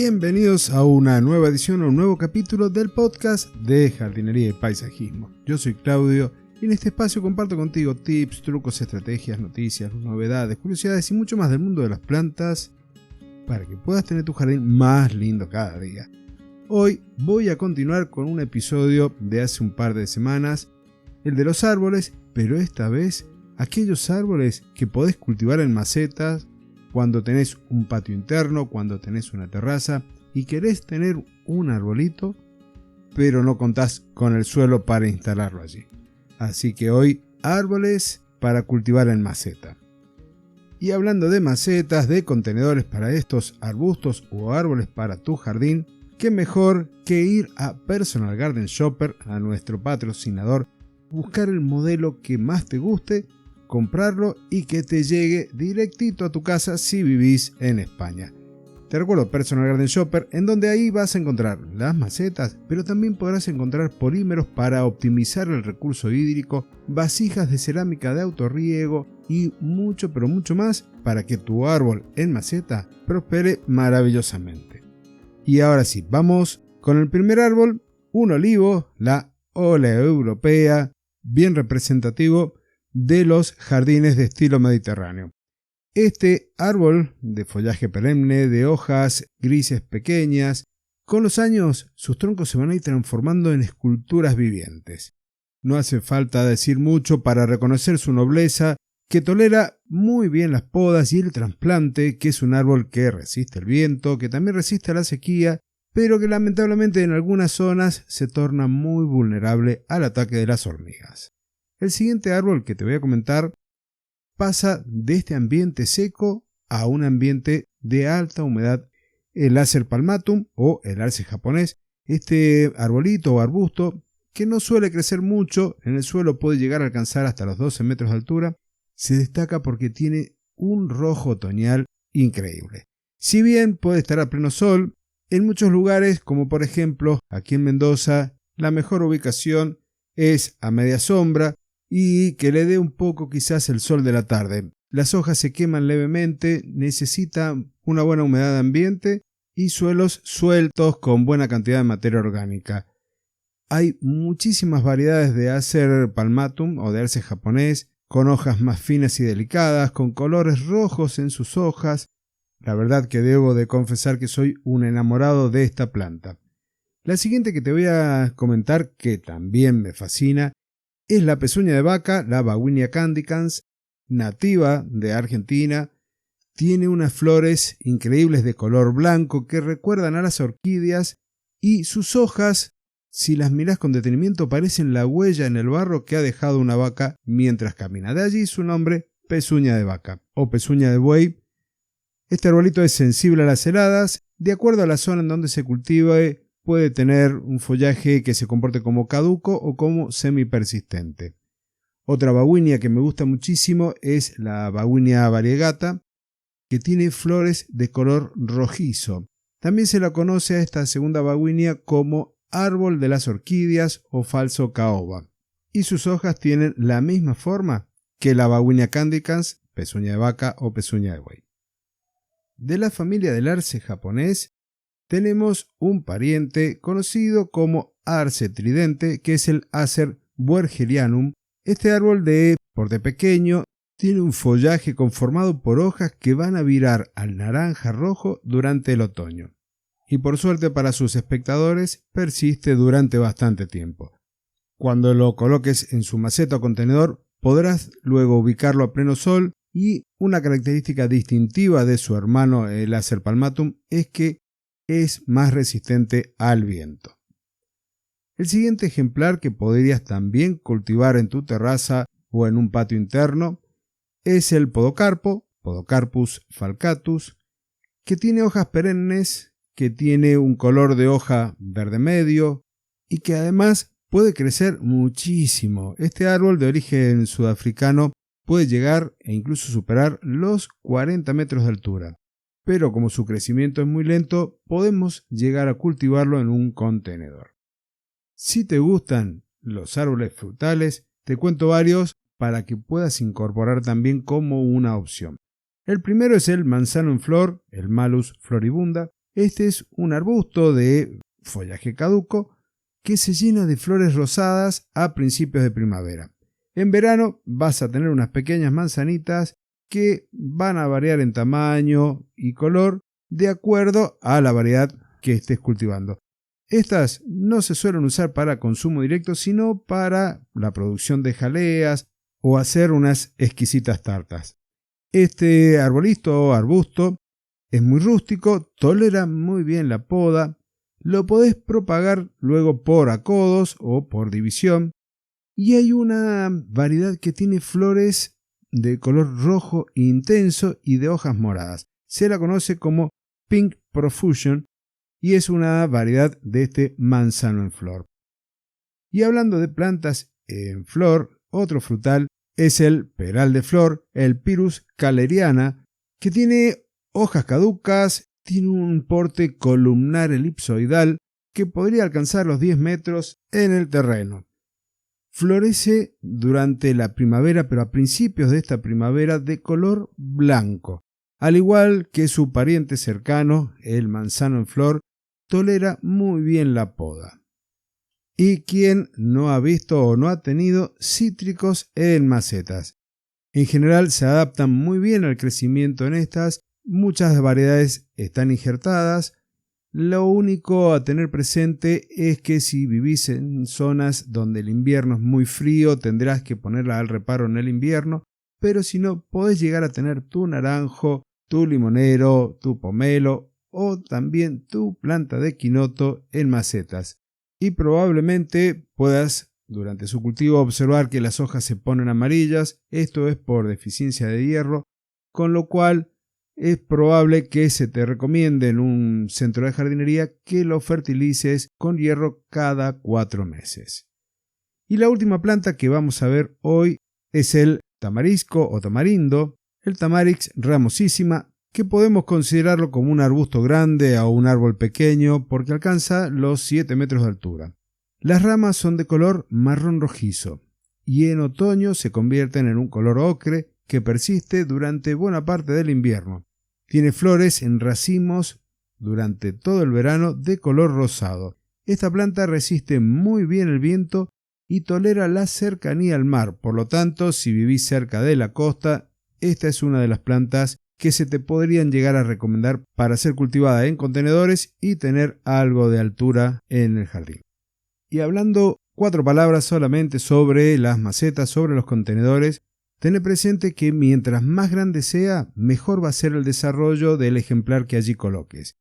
Bienvenidos a una nueva edición o un nuevo capítulo del podcast de jardinería y paisajismo. Yo soy Claudio y en este espacio comparto contigo tips, trucos, estrategias, noticias, novedades, curiosidades y mucho más del mundo de las plantas para que puedas tener tu jardín más lindo cada día. Hoy voy a continuar con un episodio de hace un par de semanas, el de los árboles, pero esta vez aquellos árboles que podés cultivar en macetas cuando tenés un patio interno, cuando tenés una terraza y querés tener un arbolito, pero no contás con el suelo para instalarlo allí. Así que hoy, árboles para cultivar en maceta. Y hablando de macetas, de contenedores para estos arbustos o árboles para tu jardín, qué mejor que ir a Personal Garden Shopper, a nuestro patrocinador, buscar el modelo que más te guste, comprarlo y que te llegue directito a tu casa si vivís en España. Te recuerdo Personal Garden Shopper, en donde ahí vas a encontrar las macetas, pero también podrás encontrar polímeros para optimizar el recurso hídrico, vasijas de cerámica de autorriego y mucho, pero mucho más para que tu árbol en maceta prospere maravillosamente. Y ahora sí, vamos con el primer árbol, un olivo, la Olea europea, bien representativo de los jardines de estilo mediterráneo. Este árbol de follaje perenne, de hojas grises pequeñas, con los años sus troncos se van a ir transformando en esculturas vivientes. No hace falta decir mucho para reconocer su nobleza, que tolera muy bien las podas y el trasplante, que es un árbol que resiste el viento, que también resiste a la sequía, pero que lamentablemente en algunas zonas se torna muy vulnerable al ataque de las hormigas. El siguiente árbol que te voy a comentar pasa de este ambiente seco a un ambiente de alta humedad, el Acer palmatum o el arce japonés. Este arbolito o arbusto, que no suele crecer mucho, en el suelo puede llegar a alcanzar hasta los 12 metros de altura, se destaca porque tiene un rojo otoñal increíble. Si bien puede estar a pleno sol, en muchos lugares, como por ejemplo aquí en Mendoza, la mejor ubicación es a media sombra, y que le dé un poco quizás el sol de la tarde. Las hojas se queman levemente, necesita una buena humedad de ambiente y suelos sueltos con buena cantidad de materia orgánica. Hay muchísimas variedades de Acer palmatum o de arce japonés, con hojas más finas y delicadas, con colores rojos en sus hojas. La verdad que debo de confesar que soy un enamorado de esta planta. La siguiente que te voy a comentar, que también me fascina, es la pezuña de vaca, la Bawinia candicans, nativa de Argentina. Tiene unas flores increíbles de color blanco que recuerdan a las orquídeas y sus hojas, si las mirás con detenimiento, parecen la huella en el barro que ha dejado una vaca mientras camina. De allí su nombre, pezuña de vaca o pezuña de buey. Este arbolito es sensible a las heladas. De acuerdo a la zona en donde se cultive, puede tener un follaje que se comporte como caduco o como semipersistente. Otra bawinia que me gusta muchísimo es la Bawinia variegata, que tiene flores de color rojizo. También se la conoce a esta segunda bawinia como árbol de las orquídeas o falso caoba. Y sus hojas tienen la misma forma que la Bawinia candicans, pezuña de vaca o pezuña de buey. De la familia del arce japonés, tenemos un pariente conocido como arce tridente, que es el Acer buergerianum. Este árbol de porte pequeño tiene un follaje conformado por hojas que van a virar al naranja rojo durante el otoño. Y por suerte para sus espectadores, persiste durante bastante tiempo. Cuando lo coloques en su maceta o contenedor, podrás luego ubicarlo a pleno sol, y una característica distintiva de su hermano el Acer palmatum es que es más resistente al viento. El siguiente ejemplar que podrías también cultivar en tu terraza o en un patio interno es el podocarpo, Podocarpus falcatus, que tiene hojas perennes, que tiene un color de hoja verde medio y que además puede crecer muchísimo. Este árbol de origen sudafricano puede llegar e incluso superar los 40 metros de altura. Pero como su crecimiento es muy lento, podemos llegar a cultivarlo en un contenedor. Si te gustan los árboles frutales, te cuento varios para que puedas incorporar también como una opción. El primero es el manzano en flor, el Malus floribunda. Este es un arbusto de follaje caduco que se llena de flores rosadas a principios de primavera. En verano vas a tener unas pequeñas manzanitas que van a variar en tamaño y color de acuerdo a la variedad que estés cultivando. Estas no se suelen usar para consumo directo, sino para la producción de jaleas o hacer unas exquisitas tartas. Este arbolito o arbusto es muy rústico, tolera muy bien la poda, lo podés propagar luego por acodos o por división, y hay una variedad que tiene flores de color rojo intenso y de hojas moradas. Se la conoce como Pink Profusion y es una variedad de este manzano en flor. Y hablando de plantas en flor, otro frutal es el peral de flor, el Pyrus calleriana, que tiene hojas caducas, tiene un porte columnar elipsoidal que podría alcanzar los 10 metros en el terreno. Florece durante la primavera, pero a principios de esta primavera de color blanco. Al igual que su pariente cercano, el manzano en flor, tolera muy bien la poda. ¿Y quién no ha visto o no ha tenido cítricos en macetas? En general se adaptan muy bien al crecimiento en estas, muchas variedades están injertadas. Lo único a tener presente es que si vivís en zonas donde el invierno es muy frío, tendrás que ponerla al reparo en el invierno, pero si no, podés llegar a tener tu naranjo, tu limonero, tu pomelo o también tu planta de quinoto en macetas. Y probablemente puedas durante su cultivo observar que las hojas se ponen amarillas, esto es por deficiencia de hierro, con lo cual es probable que se te recomiende en un centro de jardinería que lo fertilices con hierro cada 4 meses. Y la última planta que vamos a ver hoy es el tamarisco o tamarindo, el Tamarix ramosísima, que podemos considerarlo como un arbusto grande o un árbol pequeño porque alcanza los 7 metros de altura. Las ramas son de color marrón rojizo y en otoño se convierten en un color ocre que persiste durante buena parte del invierno. Tiene flores en racimos durante todo el verano de color rosado. Esta planta resiste muy bien el viento y tolera la cercanía al mar, por lo tanto, si vivís cerca de la costa, esta es una de las plantas que se te podrían llegar a recomendar para ser cultivada en contenedores y tener algo de altura en el jardín. Y hablando 4 palabras solamente sobre las macetas, sobre los contenedores, ten presente que mientras más grande sea, mejor va a ser el desarrollo del ejemplar que allí coloques.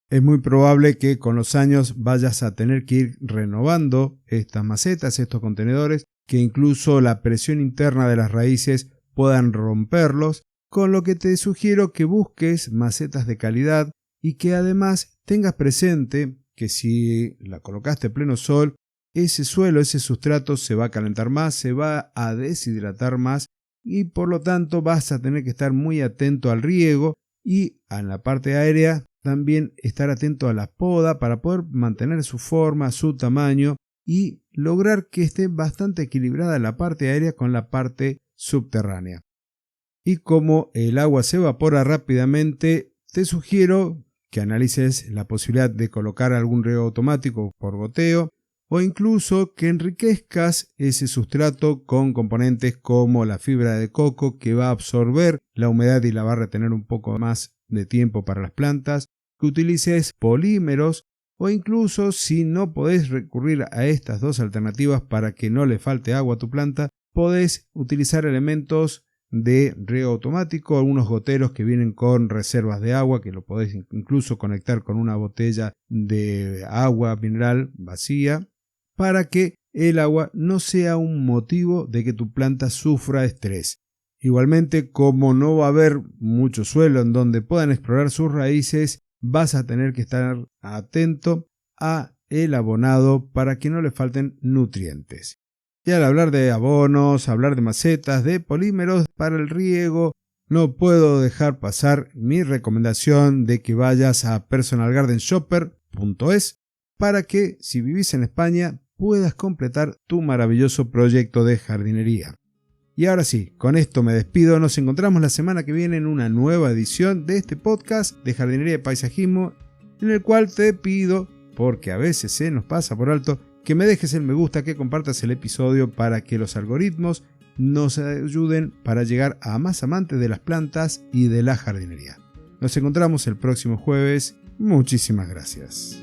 Es muy probable que con los años vayas a tener que ir renovando estas macetas, estos contenedores, que incluso la presión interna de las raíces puedan romperlos, con lo que te sugiero que busques macetas de calidad y que además tengas presente que si la colocaste a pleno sol, ese suelo, ese sustrato se va a calentar más, se va a deshidratar más y por lo tanto vas a tener que estar muy atento al riego y en la parte aérea también estar atento a la poda para poder mantener su forma, su tamaño y lograr que esté bastante equilibrada la parte aérea con la parte subterránea. Y como el agua se evapora rápidamente, te sugiero que analices la posibilidad de colocar algún riego automático por goteo o incluso que enriquezcas ese sustrato con componentes como la fibra de coco que va a absorber la humedad y la va a retener un poco más de tiempo para las plantas, que utilices polímeros o incluso si no podés recurrir a estas dos alternativas para que no le falte agua a tu planta, podés utilizar elementos de riego automático, algunos goteros que vienen con reservas de agua que lo podés incluso conectar con una botella de agua mineral vacía para que el agua no sea un motivo de que tu planta sufra estrés. Igualmente, como no va a haber mucho suelo en donde puedan explorar sus raíces, vas a tener que estar atento a el abonado para que no le falten nutrientes. Y al hablar de abonos, hablar de macetas, de polímeros para el riego, no puedo dejar pasar mi recomendación de que vayas a personalgardenshopper.es para que, si vivís en España, puedas completar tu maravilloso proyecto de jardinería. Y ahora sí, con esto me despido. Nos encontramos la semana que viene en una nueva edición de este podcast de jardinería y paisajismo. en el cual te pido, porque a veces se nos pasa por alto, que me dejes el me gusta, que compartas el episodio para que los algoritmos nos ayuden para llegar a más amantes de las plantas y de la jardinería. Nos encontramos el próximo jueves. Muchísimas gracias.